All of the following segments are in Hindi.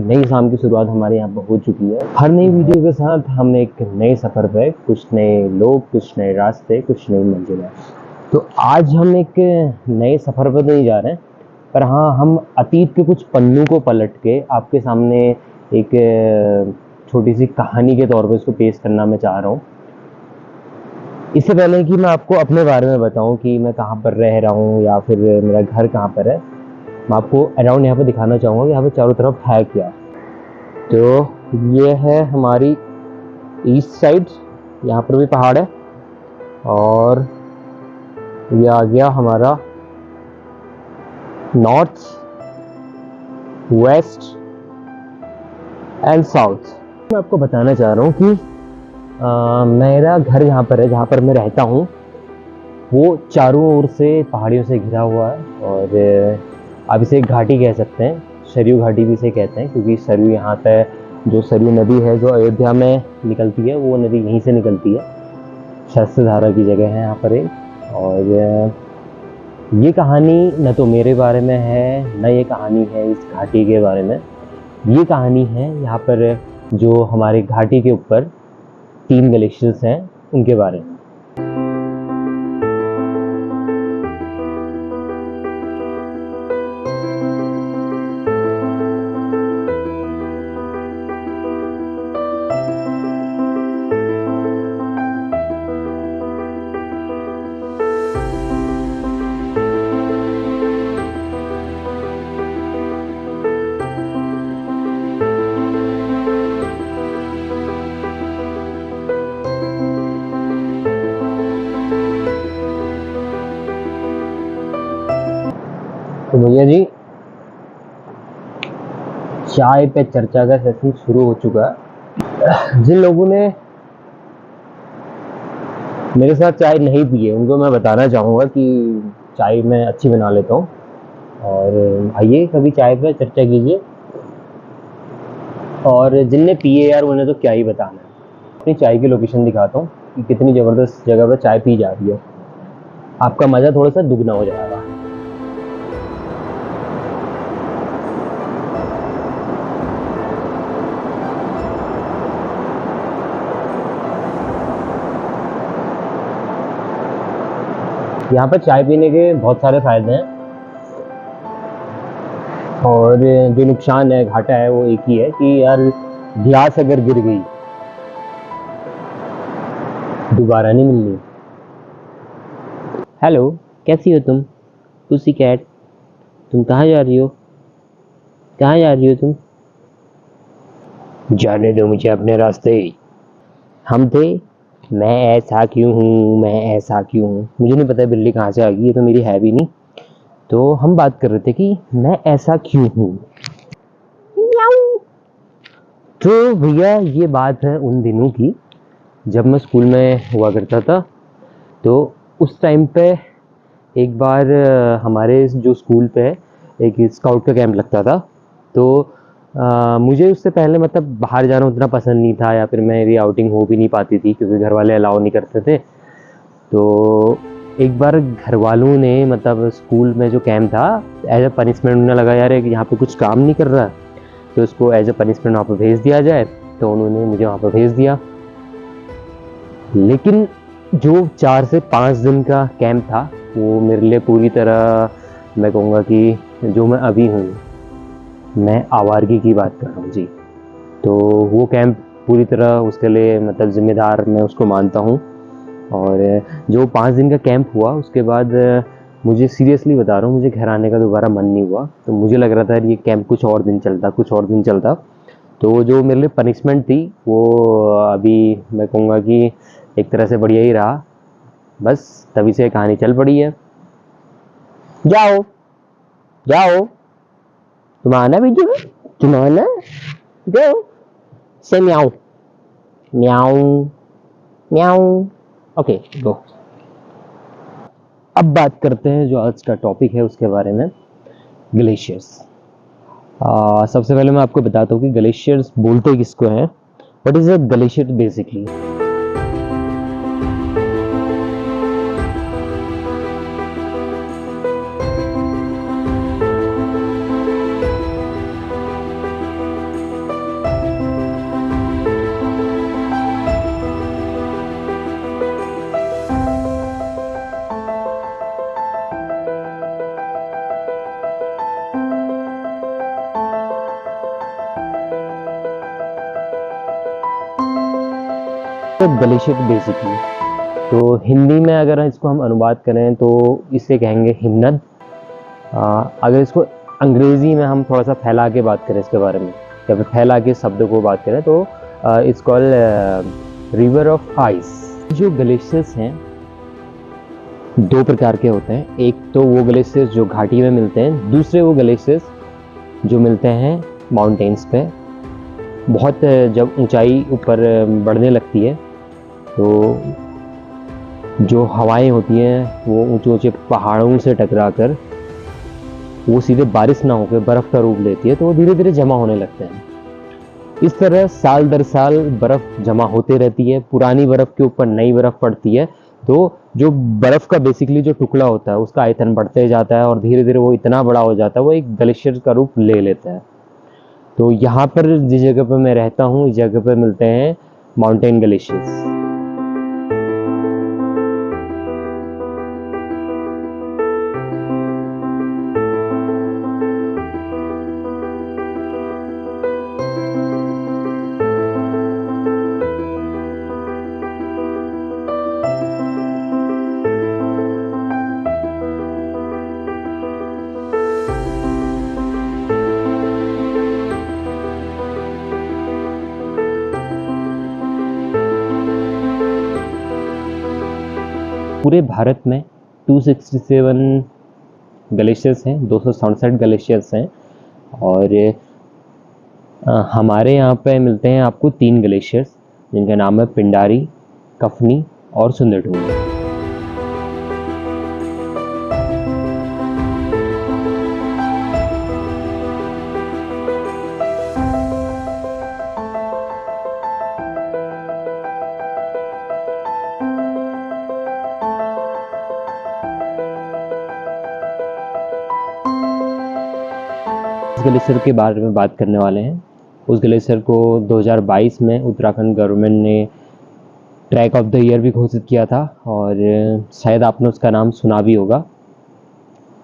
नई शाम की शुरुआत हमारे यहाँ पर हो चुकी है। हर नई वीडियो के साथ हम एक नए सफ़र पे, कुछ नए लोग, कुछ नए रास्ते, कुछ नई मंजिलें। तो आज हम एक नए सफ़र पर नहीं जा रहे हैं, पर हाँ, हम अतीत के कुछ पन्नों को पलट के आपके सामने एक छोटी सी कहानी के तौर पे इसको पेश करना मैं चाह रहा हूँ। इससे पहले कि मैं आपको अपने बारे में बताऊं कि मैं कहाँ पर रह रहा हूँ या फिर मेरा घर कहाँ पर है, मैं आपको अराउंड यहाँ पे दिखाना चाहूँगा कि यहाँ पे चारों तरफ है क्या। तो ये है हमारी ईस्ट साइड, यहाँ पर भी पहाड़ है, और ये आ गया हमारा नॉर्थ, वेस्ट एंड साउथ। मैं आपको बताना चाह रहा हूँ कि मेरा घर यहाँ पर है, जहाँ पर मैं रहता हूँ, वो चारों ओर से पहाड़ियों से घिरा हुआ है। और आप इसे एक घाटी कह सकते हैं, सरयू घाटी भी इसे कहते हैं, क्योंकि सरयू यहाँ पे जो सरयू नदी है जो अयोध्या में निकलती है, वो नदी यहीं से निकलती है। शस्त्रधारा की जगह है यहाँ पर एक। और ये कहानी न तो मेरे बारे में है, न ये कहानी है इस घाटी के बारे में। ये कहानी है यहाँ पर जो हमारे घाटी के ऊपर 3 ग्लेशियर्स हैं, उनके बारे में। तो भैया जी, चाय पे चर्चा का सेशन शुरू हो चुका है। जिन लोगों ने मेरे साथ चाय नहीं पी है, उनको मैं बताना चाहूँगा कि चाय मैं अच्छी बना लेता हूँ। और आइए कभी चाय पे चर्चा कीजिए। और जिनने पिए यार, उन्हें तो क्या ही बताना है। अपनी चाय की लोकेशन दिखाता हूँ कि कितनी ज़बरदस्त जगह पर चाय पी जा रही है। आपका मज़ा थोड़ा सा दुगना हो जाएगा। यहाँ पर चाय पीने के बहुत सारे फायदे हैं, और जो नुकसान है, घाटा है, वो एक ही है कि यार गिलास अगर गिर गई दोबारा नहीं मिलनी। हेलो, कैसी हो तुम पुसी कैट? तुम कहाँ जा रही हो? कहाँ जा रही हो तुम? जाने दो मुझे अपने रास्ते। हम थे, मैं ऐसा क्यों हूँ, मैं ऐसा क्यों हूँ। मुझे नहीं पता बिल्ली कहाँ से आ गई, ये तो मेरी है भी नहीं। तो हम बात कर रहे थे कि मैं ऐसा क्यों हूँ। तो भैया, ये बात है उन दिनों की जब मैं स्कूल में हुआ करता था। तो उस टाइम पे एक बार हमारे जो स्कूल पे एक स्काउट का कैंप लगता था। तो मुझे उससे पहले मतलब बाहर जाना उतना पसंद नहीं था, या फिर मेरी आउटिंग हो भी नहीं पाती थी क्योंकि घर वाले अलाउ नहीं करते थे। तो एक बार घर वालों ने मतलब स्कूल में जो कैंप था, एज अ पनिशमेंट उन्हें लगा यार यहाँ पे कुछ काम नहीं कर रहा, तो उसको एज अ पनिशमेंट वहाँ पर भेज दिया जाए। तो उन्होंने मुझे वहाँ पर भेज दिया। लेकिन जो 4 से 5 दिन का कैंप था, वो मेरे लिए पूरी तरह, मैं कहूँगा कि जो मैं अभी हूँ, मैं आवारगी की बात कर रहा हूँ जी। तो वो कैंप पूरी तरह उसके लिए मतलब ज़िम्मेदार मैं उसको मानता हूँ। और जो 5 दिन का कैंप हुआ, उसके बाद मुझे सीरियसली बता रहा हूँ, मुझे घर आने का दोबारा मन नहीं हुआ। तो मुझे लग रहा था ये कैंप कुछ और दिन चलता, कुछ और दिन चलता। तो जो मेरे लिए पनिशमेंट थी, वो अभी मैं कहूँगा कि एक तरह से बढ़िया ही रहा। बस तभी से कहानी चल पड़ी है। जाओ जाओ, तुम आना वीडियो में, तुम आना, जाओ से म्याऊ म्याऊ म्याऊ। Okay go. अब बात करते हैं जो आज का टॉपिक है उसके बारे में, ग्लेशियर्स। सबसे पहले मैं आपको बताता हूँ कि ग्लेशियर्स बोलते किसको हैं। What is a glacier basically? Glacier basically, तो हिंदी में अगर इसको हम अनुवाद करें तो इसे कहेंगे हिमनद। अगर इसको अंग्रेज़ी में हम थोड़ा सा फैला के बात करें इसके बारे में, या फिर फैला के शब्द को बात करें तो it's called river of ice. जो ग्लेशियर्स हैं दो प्रकार के होते हैं, एक तो वो ग्लेशियर्स जो घाटी में मिलते हैं, दूसरे वो ग्लेशियर्स जो मिलते हैं माउंटेन्स पे। बहुत जब ऊंचाई ऊपर बढ़ने लगती है तो जो हवाएं होती हैं वो ऊंचे ऊंचे पहाड़ों से टकराकर वो सीधे बारिश ना होकर बर्फ़ का रूप लेती है, तो वो धीरे धीरे जमा होने लगते हैं। इस तरह साल दर साल बर्फ़ जमा होते रहती है, पुरानी बर्फ़ के ऊपर नई बर्फ़ पड़ती है, तो जो बर्फ़ का बेसिकली जो टुकड़ा होता है उसका आयतन बढ़ते जाता है और धीरे धीरे वो इतना बड़ा हो जाता है, वो एक ग्लेशियर का रूप ले लेता है। तो यहाँ पर जिस जगह पर मैं रहता हूँ, इस जगह पर मिलते हैं माउंटेन ग्लेशियर्स। पूरे भारत में 267 ग्लेशियर्स हैं, 267 ग्लेशियर्स हैं, और हमारे यहाँ पे मिलते हैं आपको 3 ग्लेशियर्स जिनका नाम है पिंडारी, कफनी और सुंदरढूंगी। ग्लेशियर के बारे में बात करने वाले हैं। उस ग्लेशियर को 2022 में उत्तराखंड गवर्नमेंट ने ट्रैक ऑफ द ईयर भी घोषित किया था, और शायद आपने उसका नाम सुना भी होगा।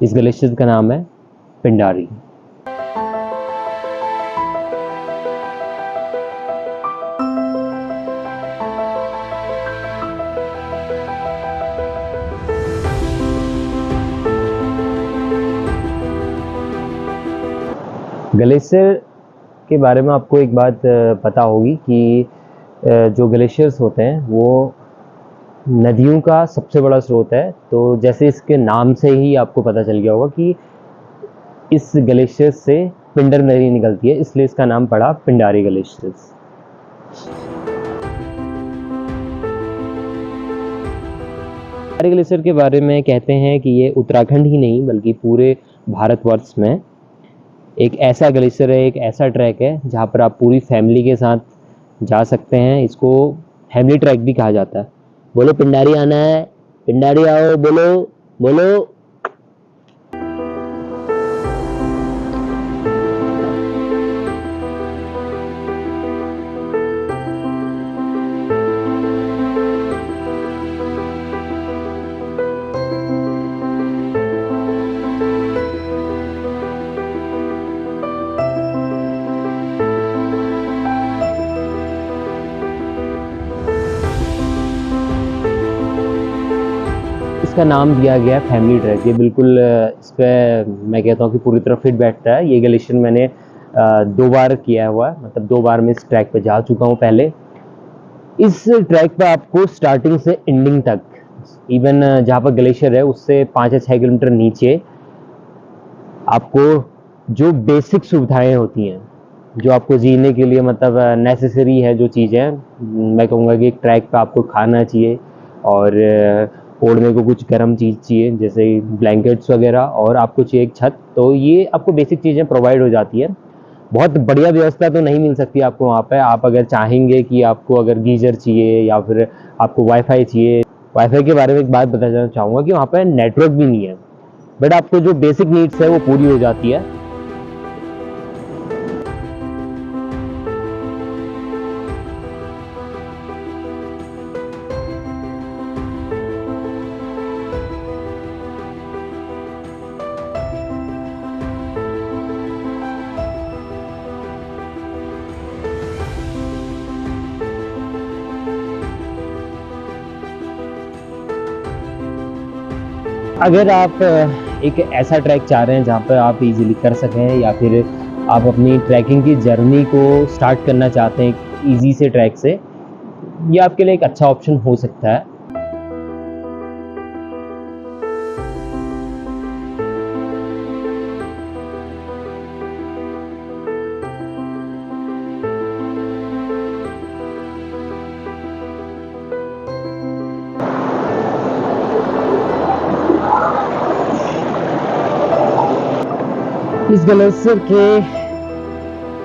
इस ग्लेशियर का नाम है पिंडारी। ग्लेशियर के बारे में आपको एक बात पता होगी कि जो ग्लेशियर्स होते हैं वो नदियों का सबसे बड़ा स्रोत है। तो जैसे इसके नाम से ही आपको पता चल गया होगा कि इस ग्लेशियर से पिंडर नदी निकलती है, इसलिए इसका नाम पड़ा पिंडारी ग्लेशियर्स। पिंडारी ग्लेशियर के बारे में कहते हैं कि ये उत्तराखंड ही नहीं बल्कि पूरे भारतवर्ष में एक ऐसा ग्लेशियर है, एक ऐसा ट्रैक है जहाँ पर आप पूरी फैमिली के साथ जा सकते हैं। इसको फैमिली ट्रैक भी कहा जाता है। बोलो पिंडारी आना है, पिंडारी आओ, बोलो बोलो। इसका नाम दिया गया फैमिली ट्रैक। ये बिल्कुल इस पर मैं कहता हूँ कि पूरी तरह फिट बैठता है। ये ग्लेशियर मैंने 2 बार किया हुआ है, मतलब 2 बार मैं इस ट्रैक पे जा चुका हूँ पहले। इस ट्रैक पे आपको स्टार्टिंग से एंडिंग तक, इवन जहाँ पर ग्लेशियर है उससे 5 या 6 किलोमीटर नीचे आपको जो बेसिक सुविधाएं होती हैं, जो आपको जीने के लिए मतलब नेसेसरी है जो चीज़ें, मैं कहूँगा कि एक ट्रैक पे आपको खाना चाहिए और ओढ़ने को कुछ गर्म चीज़ चाहिए जैसे ब्लैंकेट्स वगैरह, और आपको चाहिए एक छत। तो ये आपको बेसिक चीज़ें प्रोवाइड हो जाती है। बहुत बढ़िया व्यवस्था तो नहीं मिल सकती आपको वहाँ पे। आप अगर चाहेंगे कि आपको अगर गीज़र चाहिए या फिर आपको वाईफाई चाहिए, वाईफाई के बारे में एक बात बताना चाहूँगा कि वहाँ पे नेटवर्क भी नहीं है, बट आपको जो बेसिक नीड्स है वो पूरी हो जाती है। अगर आप एक ऐसा ट्रैक चाह रहे हैं जहाँ पर आप इजीली कर सकें, या फिर आप अपनी ट्रैकिंग की जर्नी को स्टार्ट करना चाहते हैं इजी से ट्रैक से, ये आपके लिए एक अच्छा ऑप्शन हो सकता है। इस ग्लेशियर के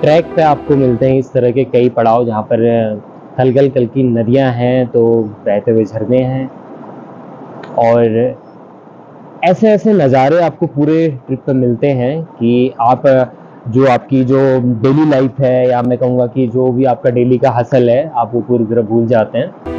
ट्रैक पे आपको मिलते हैं इस तरह के कई पड़ाव, जहाँ पर खलखल कल की नदियाँ हैं तो बहते हुए झरने हैं, और ऐसे ऐसे नज़ारे आपको पूरे ट्रिप पे मिलते हैं कि आप जो आपकी जो डेली लाइफ है, या मैं कहूँगा कि जो भी आपका डेली का हसल है, आप वो पूरी तरह भूल जाते हैं।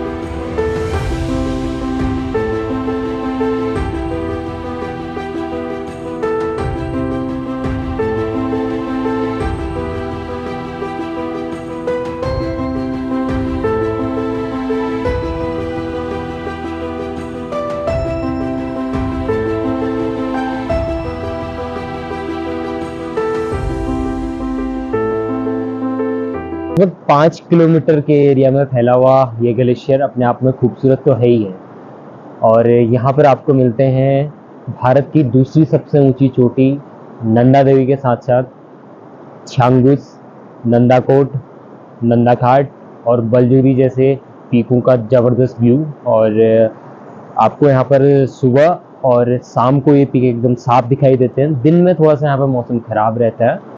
लगभग 5 किलोमीटर के एरिया में फैला हुआ ये ग्लेशियर अपने आप में खूबसूरत तो है ही है, और यहाँ पर आपको मिलते हैं भारत की दूसरी सबसे ऊंची चोटी नंदा देवी के साथ साथ छांगुस, नंदाकोट, नंदाघाट और बलजोरी जैसे पीकों का ज़बरदस्त व्यू। और आपको यहाँ पर सुबह और शाम को ये पीक एकदम साफ दिखाई देते हैं। दिन में थोड़ा सा यहाँ पर मौसम खराब रहता है।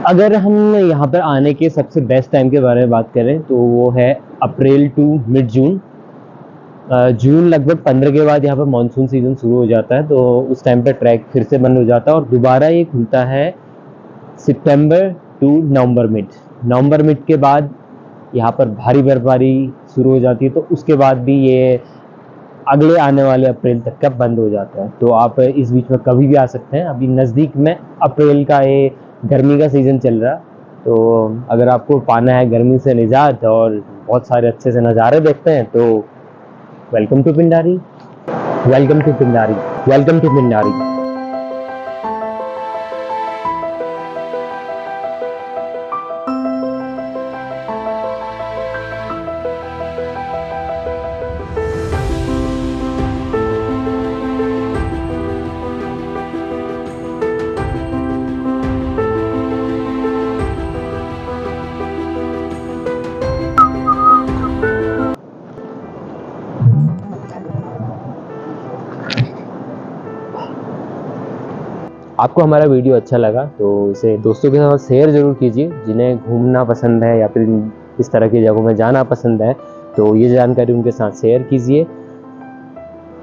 अगर हम यहाँ पर आने के सबसे बेस्ट टाइम के बारे में बात करें तो वो है अप्रैल टू मिड जून। जून लगभग 15 के बाद यहाँ पर मानसून सीजन शुरू हो जाता है, तो उस टाइम पर ट्रैक फिर से बंद हो जाता है और दोबारा ये खुलता है सितंबर टू नवंबर मिड के बाद यहाँ पर भारी बर्फबारी शुरू हो जाती है, तो उसके बाद भी ये अगले आने वाले अप्रैल तक का बंद हो जाता है। तो आप इस बीच में कभी भी आ सकते हैं। अभी नज़दीक में अप्रैल का ये गर्मी का सीज़न चल रहा है, तो अगर आपको पाना है गर्मी से निजात और बहुत सारे अच्छे से नज़ारे देखते हैं तो welcome to Pindari, welcome to Pindari, welcome to Pindari. आपको हमारा वीडियो अच्छा लगा तो इसे दोस्तों के साथ शेयर ज़रूर कीजिए। जिन्हें घूमना पसंद है या फिर इस तरह की जगहों में जाना पसंद है तो ये जानकारी उनके साथ शेयर कीजिए।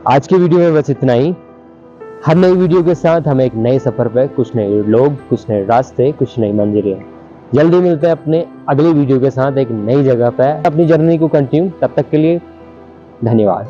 आज की वीडियो में बस इतना ही। हर नई वीडियो के साथ हम एक नए सफ़र पर, कुछ नए लोग, कुछ नए रास्ते, कुछ नई मंजिलें। जल्दी मिलते हैं अपने अगले वीडियो के साथ एक नई जगह पर अपनी जर्नी को कंटिन्यू। तब तक के लिए धन्यवाद।